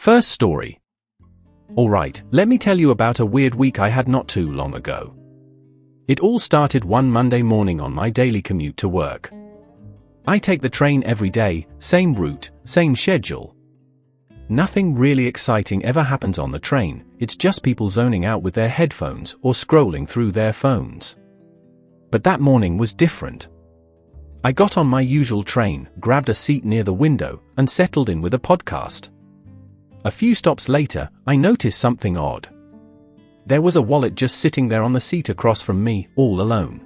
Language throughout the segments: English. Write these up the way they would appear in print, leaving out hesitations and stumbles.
First story. Alright, let me tell you about a weird week I had not too long ago. It all started one Monday morning on my daily commute to work. I take the train every day, same route, same schedule. Nothing really exciting ever happens on the train, it's just people zoning out with their headphones or scrolling through their phones. But that morning was different. I got on my usual train, grabbed a seat near the window, and settled in with a podcast. A few stops later, I noticed something odd. There was a wallet just sitting there on the seat across from me, all alone.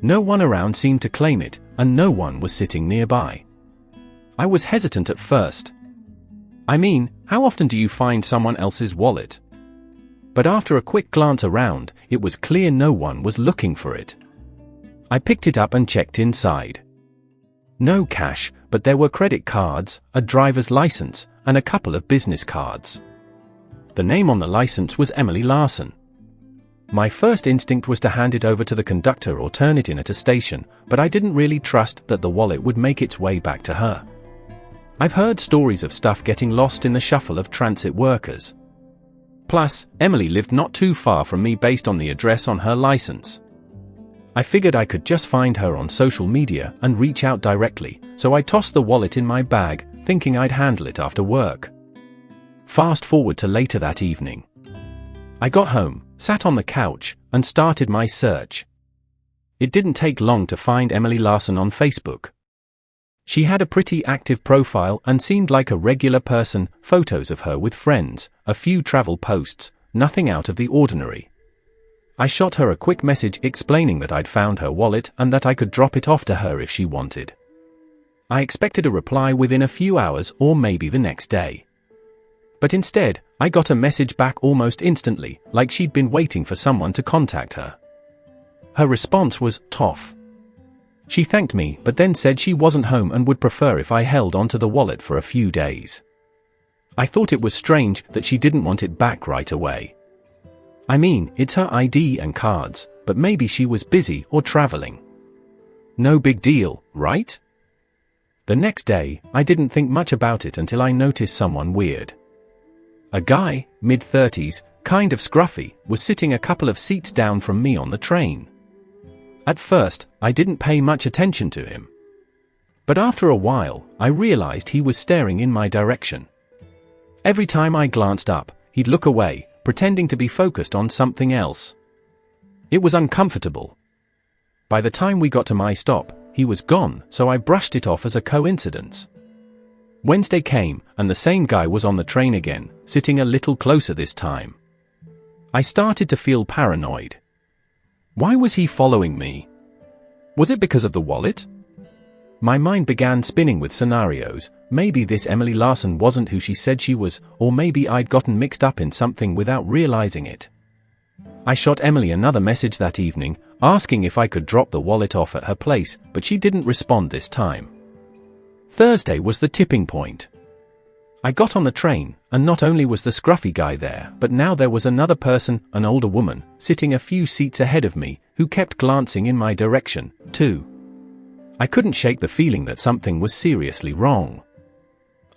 No one around seemed to claim it, and no one was sitting nearby. I was hesitant at first. I mean, how often do you find someone else's wallet? But after a quick glance around, it was clear no one was looking for it. I picked it up and checked inside. No cash, but there were credit cards, a driver's license, and a couple of business cards. The name on the license was Emily Larson. My first instinct was to hand it over to the conductor or turn it in at a station, but I didn't really trust that the wallet would make its way back to her. I've heard stories of stuff getting lost in the shuffle of transit workers. Plus, Emily lived not too far from me based on the address on her license. I figured I could just find her on social media and reach out directly, so I tossed the wallet in my bag, thinking I'd handle it after work. Fast forward to later that evening. I got home, sat on the couch, and started my search. It didn't take long to find Emily Larson on Facebook. She had a pretty active profile and seemed like a regular person, photos of her with friends, a few travel posts, nothing out of the ordinary. I shot her a quick message explaining that I'd found her wallet and that I could drop it off to her if she wanted. I expected a reply within a few hours or maybe the next day. But instead, I got a message back almost instantly, like she'd been waiting for someone to contact her. Her response was, "Toff." She thanked me, but then said she wasn't home and would prefer if I held onto the wallet for a few days. I thought it was strange that she didn't want it back right away. I mean, it's her ID and cards, but maybe she was busy or traveling. No big deal, right? The next day, I didn't think much about it until I noticed someone weird. A guy, mid-30s, kind of scruffy, was sitting a couple of seats down from me on the train. At first, I didn't pay much attention to him. But after a while, I realized he was staring in my direction. Every time I glanced up, he'd look away, pretending to be focused on something else. It was uncomfortable. By the time we got to my stop, he was gone, so I brushed it off as a coincidence. Wednesday came, and the same guy was on the train again, sitting a little closer this time. I started to feel paranoid. Why was he following me? Was it because of the wallet? My mind began spinning with scenarios. Maybe this Emily Larson wasn't who she said she was, or maybe I'd gotten mixed up in something without realizing it. I shot Emily another message that evening, asking if I could drop the wallet off at her place, but she didn't respond this time. Thursday was the tipping point. I got on the train, and not only was the scruffy guy there, but now there was another person, an older woman, sitting a few seats ahead of me, who kept glancing in my direction, too. I couldn't shake the feeling that something was seriously wrong.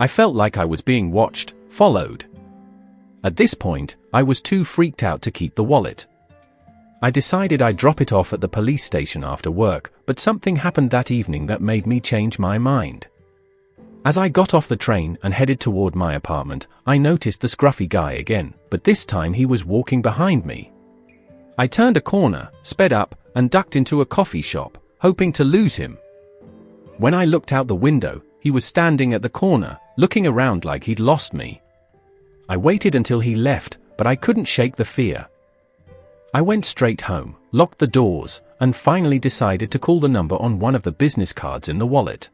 I felt like I was being watched, followed. At this point, I was too freaked out to keep the wallet. I decided I'd drop it off at the police station after work, but something happened that evening that made me change my mind. As I got off the train and headed toward my apartment, I noticed the scruffy guy again, but this time he was walking behind me. I turned a corner, sped up, and ducked into a coffee shop, hoping to lose him. When I looked out the window, he was standing at the corner, looking around like he'd lost me. I waited until he left, but I couldn't shake the fear. I went straight home, locked the doors, and finally decided to call the number on one of the business cards in the wallet.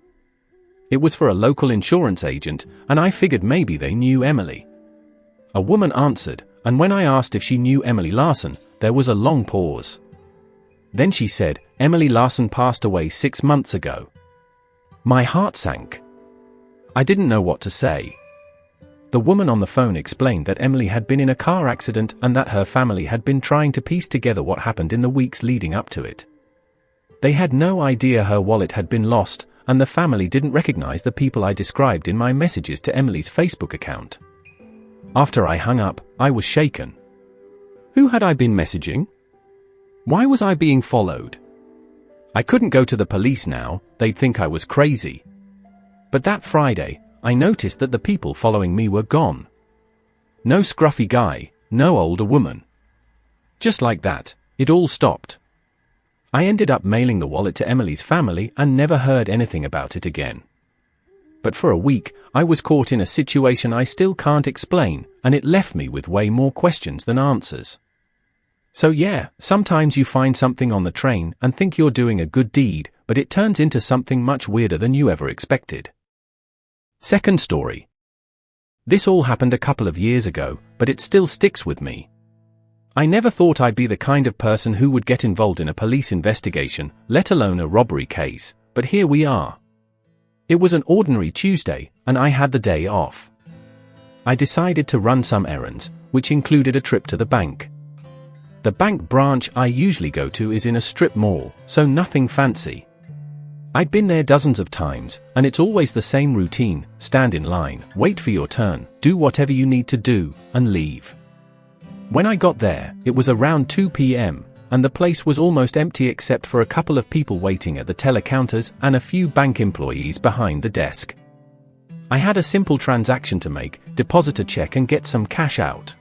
It was for a local insurance agent, and I figured maybe they knew Emily. A woman answered, and when I asked if she knew Emily Larson, there was a long pause. Then she said, "Emily Larson passed away 6 months ago." My heart sank. I didn't know what to say. The woman on the phone explained that Emily had been in a car accident and that her family had been trying to piece together what happened in the weeks leading up to it. They had no idea her wallet had been lost, and the family didn't recognize the people I described in my messages to Emily's Facebook account. After I hung up, I was shaken. Who had I been messaging? Why was I being followed? I couldn't go to the police now, they'd think I was crazy. But that Friday, I noticed that the people following me were gone. No scruffy guy, no older woman. Just like that, it all stopped. I ended up mailing the wallet to Emily's family and never heard anything about it again. But for a week, I was caught in a situation I still can't explain, and it left me with way more questions than answers. So yeah, sometimes you find something on the train and think you're doing a good deed, but it turns into something much weirder than you ever expected. Second story. This all happened a couple of years ago, but it still sticks with me. I never thought I'd be the kind of person who would get involved in a police investigation, let alone a robbery case, but here we are. It was an ordinary Tuesday, and I had the day off. I decided to run some errands, which included a trip to the bank. The bank branch I usually go to is in a strip mall, so nothing fancy. I'd been there dozens of times, and it's always the same routine: stand in line, wait for your turn, do whatever you need to do, and leave. When I got there, it was around 2 p.m., and the place was almost empty except for a couple of people waiting at the teller counters and a few bank employees behind the desk. I had a simple transaction to make: deposit a check and get some cash out.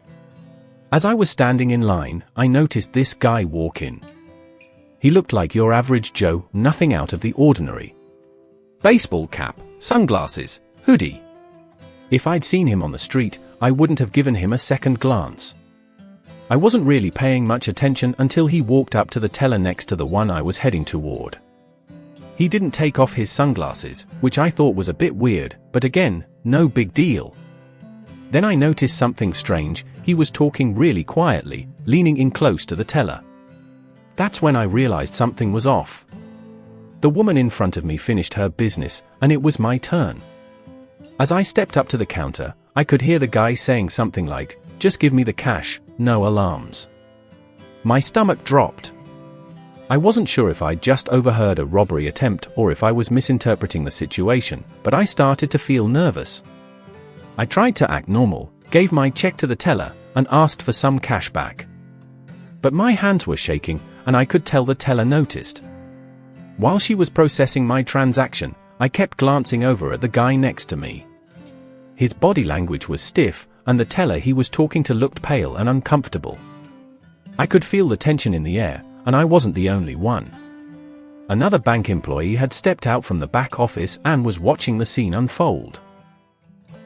As I was standing in line, I noticed this guy walk in. He looked like your average Joe, nothing out of the ordinary. Baseball cap, sunglasses, hoodie. If I'd seen him on the street, I wouldn't have given him a second glance. I wasn't really paying much attention until he walked up to the teller next to the one I was heading toward. He didn't take off his sunglasses, which I thought was a bit weird, but again, no big deal. Then I noticed something strange: he was talking really quietly, leaning in close to the teller. That's when I realized something was off. The woman in front of me finished her business, and it was my turn. As I stepped up to the counter, I could hear the guy saying something like, "Just give me the cash, no alarms." My stomach dropped. I wasn't sure if I'd just overheard a robbery attempt or if I was misinterpreting the situation, but I started to feel nervous. I tried to act normal, gave my check to the teller, and asked for some cash back. But my hands were shaking, and I could tell the teller noticed. While she was processing my transaction, I kept glancing over at the guy next to me. His body language was stiff, and the teller he was talking to looked pale and uncomfortable. I could feel the tension in the air, and I wasn't the only one. Another bank employee had stepped out from the back office and was watching the scene unfold.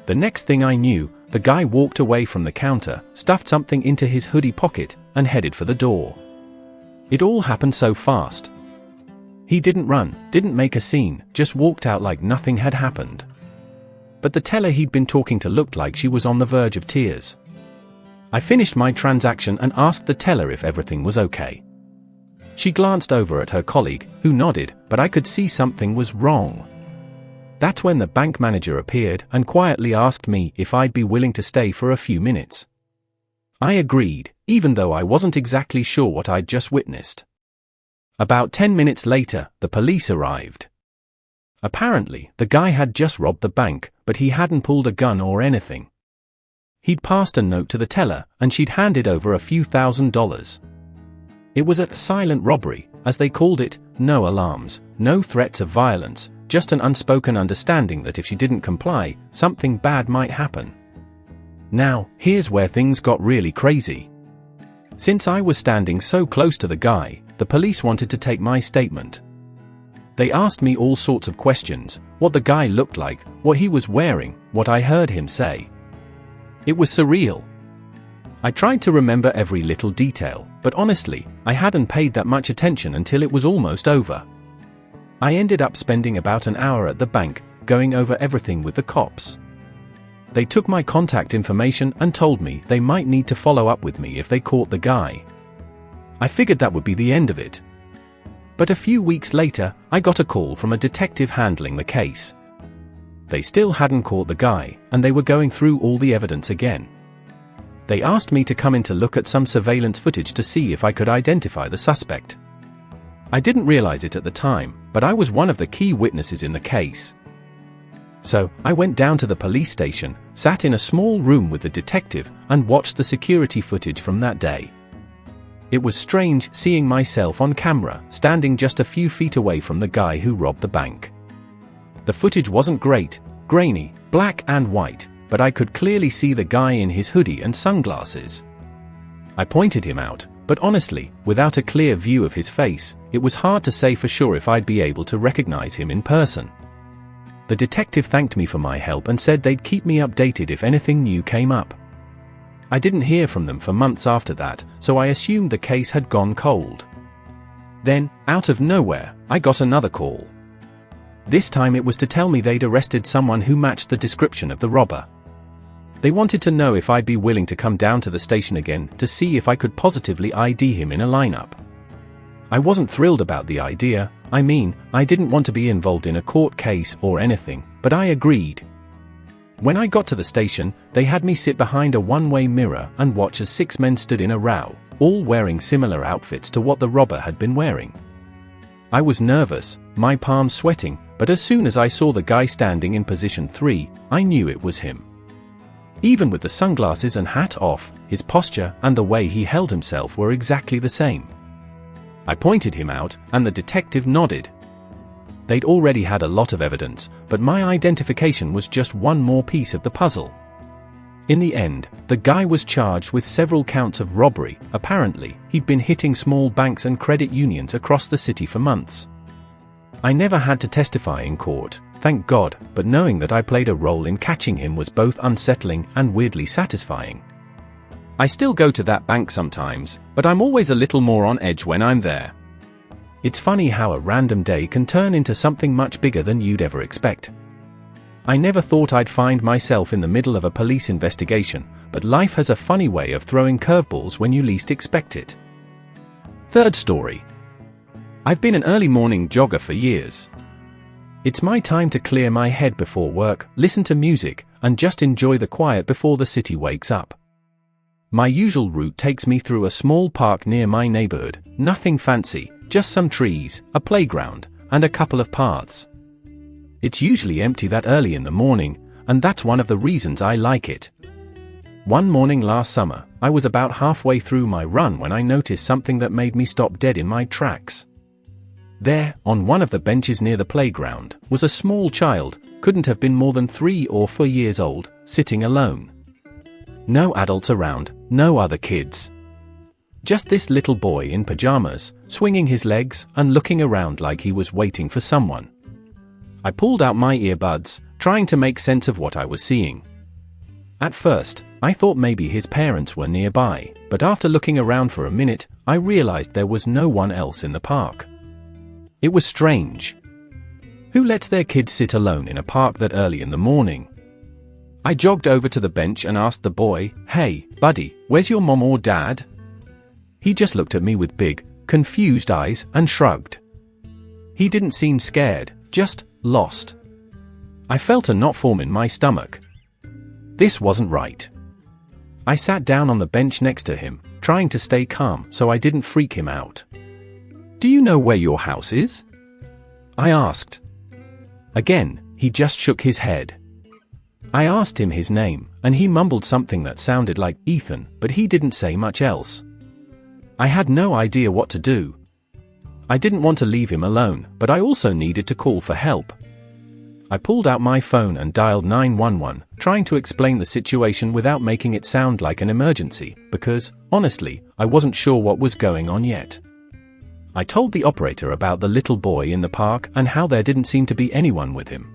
The next thing I knew, the guy walked away from the counter, stuffed something into his hoodie pocket, and headed for the door. It all happened so fast. He didn't run, didn't make a scene, just walked out like nothing had happened. But the teller he'd been talking to looked like she was on the verge of tears. I finished my transaction and asked the teller if everything was okay. She glanced over at her colleague, who nodded, but I could see something was wrong. That's when the bank manager appeared and quietly asked me if I'd be willing to stay for a few minutes. I agreed, even though I wasn't exactly sure what I'd just witnessed. About 10 minutes later, the police arrived. Apparently, the guy had just robbed the bank, but he hadn't pulled a gun or anything. He'd passed a note to the teller, and she'd handed over a few $1,000s. It was a silent robbery, as they called it: no alarms, no threats of violence, just an unspoken understanding that if she didn't comply, something bad might happen. Now, here's where things got really crazy. Since I was standing so close to the guy, the police wanted to take my statement. They asked me all sorts of questions: what the guy looked like, what he was wearing, what I heard him say. It was surreal. I tried to remember every little detail, but honestly, I hadn't paid that much attention until it was almost over. I ended up spending about an hour at the bank, going over everything with the cops. They took my contact information and told me they might need to follow up with me if they caught the guy. I figured that would be the end of it. But a few weeks later, I got a call from a detective handling the case. They still hadn't caught the guy, and they were going through all the evidence again. They asked me to come in to look at some surveillance footage to see if I could identify the suspect. I didn't realize it at the time, but I was one of the key witnesses in the case. So, I went down to the police station, sat in a small room with the detective, and watched the security footage from that day. It was strange seeing myself on camera, standing just a few feet away from the guy who robbed the bank. The footage wasn't great, grainy, black and white, but I could clearly see the guy in his hoodie and sunglasses. I pointed him out, but honestly, without a clear view of his face, it was hard to say for sure if I'd be able to recognize him in person. The detective thanked me for my help and said they'd keep me updated if anything new came up. I didn't hear from them for months after that, so I assumed the case had gone cold. Then, out of nowhere, I got another call. This time it was to tell me they'd arrested someone who matched the description of the robber. They wanted to know if I'd be willing to come down to the station again to see if I could positively ID him in a lineup. I wasn't thrilled about the idea. I mean, I didn't want to be involved in a court case or anything, but I agreed. When I got to the station, they had me sit behind a one-way mirror and watch as 6 men stood in a row, all wearing similar outfits to what the robber had been wearing. I was nervous, my palms sweating, but as soon as I saw the guy standing in position 3, I knew it was him. Even with the sunglasses and hat off, his posture and the way he held himself were exactly the same. I pointed him out, and the detective nodded. They'd already had a lot of evidence, but my identification was just one more piece of the puzzle. In the end, the guy was charged with several counts of robbery. Apparently, he'd been hitting small banks and credit unions across the city for months. I never had to testify in court, thank God, but knowing that I played a role in catching him was both unsettling and weirdly satisfying. I still go to that bank sometimes, but I'm always a little more on edge when I'm there. It's funny how a random day can turn into something much bigger than you'd ever expect. I never thought I'd find myself in the middle of a police investigation, but life has a funny way of throwing curveballs when you least expect it. Third story. I've been an early morning jogger for years. It's my time to clear my head before work, listen to music, and just enjoy the quiet before the city wakes up. My usual route takes me through a small park near my neighborhood, nothing fancy, just some trees, a playground, and a couple of paths. It's usually empty that early in the morning, and that's one of the reasons I like it. One morning last summer, I was about halfway through my run when I noticed something that made me stop dead in my tracks. There, on one of the benches near the playground, was a small child, couldn't have been more than 3 or 4 years old, sitting alone. No adults around, no other kids. Just this little boy in pajamas, swinging his legs and looking around like he was waiting for someone. I pulled out my earbuds, trying to make sense of what I was seeing. At first, I thought maybe his parents were nearby, but after looking around for a minute, I realized there was no one else in the park. It was strange. Who lets their kids sit alone in a park that early in the morning? I jogged over to the bench and asked the boy, "Hey, buddy, where's your mom or dad?" He just looked at me with big, confused eyes and shrugged. He didn't seem scared, just lost. I felt a knot form in my stomach. This wasn't right. I sat down on the bench next to him, trying to stay calm so I didn't freak him out. "Do you know where your house is?" I asked. Again, he just shook his head. I asked him his name, and he mumbled something that sounded like Ethan, but he didn't say much else. I had no idea what to do. I didn't want to leave him alone, but I also needed to call for help. I pulled out my phone and dialed 911, trying to explain the situation without making it sound like an emergency, because, honestly, I wasn't sure what was going on yet. I told the operator about the little boy in the park and how there didn't seem to be anyone with him.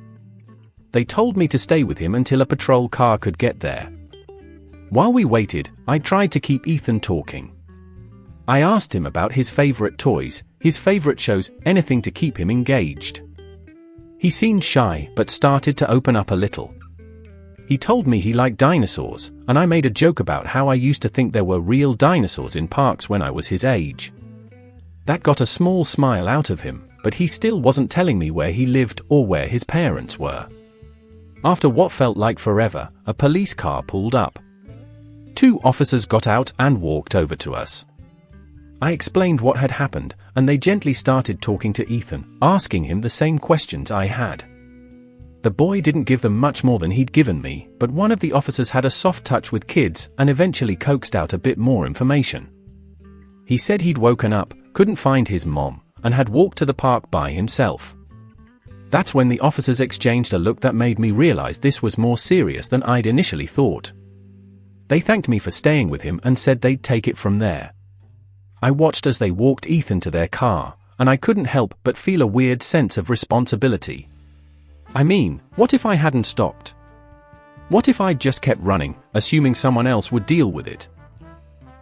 They told me to stay with him until a patrol car could get there. While we waited, I tried to keep Ethan talking. I asked him about his favorite toys, his favorite shows, anything to keep him engaged. He seemed shy, but started to open up a little. He told me he liked dinosaurs, and I made a joke about how I used to think there were real dinosaurs in parks when I was his age. That got a small smile out of him, but he still wasn't telling me where he lived or where his parents were. After what felt like forever, a police car pulled up. 2 officers got out and walked over to us. I explained what had happened, and they gently started talking to Ethan, asking him the same questions I had. The boy didn't give them much more than he'd given me, but one of the officers had a soft touch with kids and eventually coaxed out a bit more information. He said he'd woken up, couldn't find his mom, and had walked to the park by himself. That's when the officers exchanged a look that made me realize this was more serious than I'd initially thought. They thanked me for staying with him and said they'd take it from there. I watched as they walked Ethan to their car, and I couldn't help but feel a weird sense of responsibility. I mean, what if I hadn't stopped? What if I'd just kept running, assuming someone else would deal with it?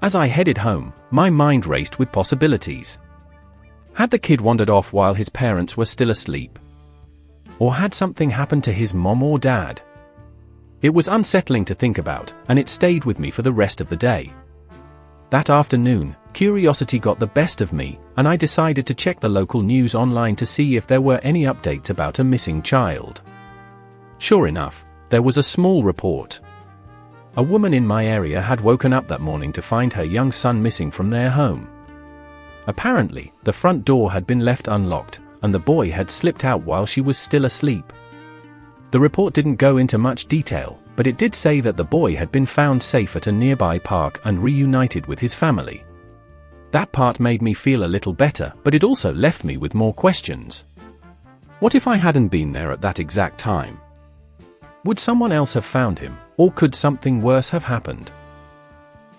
As I headed home, my mind raced with possibilities. Had the kid wandered off while his parents were still asleep? Or had something happened to his mom or dad? It was unsettling to think about, and it stayed with me for the rest of the day. That afternoon, curiosity got the best of me, and I decided to check the local news online to see if there were any updates about a missing child. Sure enough, there was a small report. A woman in my area had woken up that morning to find her young son missing from their home. Apparently, the front door had been left unlocked, and the boy had slipped out while she was still asleep. The report didn't go into much detail, but it did say that the boy had been found safe at a nearby park and reunited with his family. That part made me feel a little better, but it also left me with more questions. What if I hadn't been there at that exact time? Would someone else have found him, or could something worse have happened?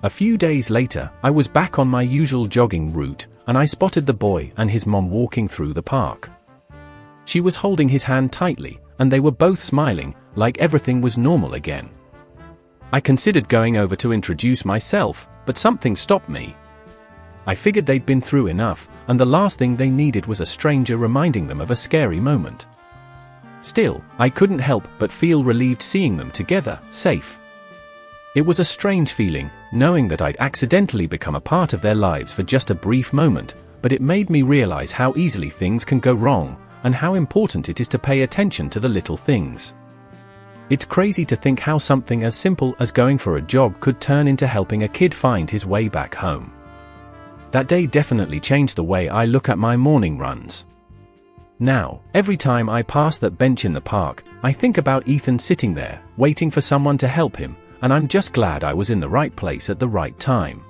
A few days later, I was back on my usual jogging route, and I spotted the boy and his mom walking through the park. She was holding his hand tightly, and they were both smiling, like everything was normal again. I considered going over to introduce myself, but something stopped me. I figured they'd been through enough, and the last thing they needed was a stranger reminding them of a scary moment. Still, I couldn't help but feel relieved seeing them together, safe. It was a strange feeling, knowing that I'd accidentally become a part of their lives for just a brief moment, but it made me realize how easily things can go wrong, and how important it is to pay attention to the little things. It's crazy to think how something as simple as going for a jog could turn into helping a kid find his way back home. That day definitely changed the way I look at my morning runs. Now, every time I pass that bench in the park, I think about Ethan sitting there, waiting for someone to help him, and I'm just glad I was in the right place at the right time.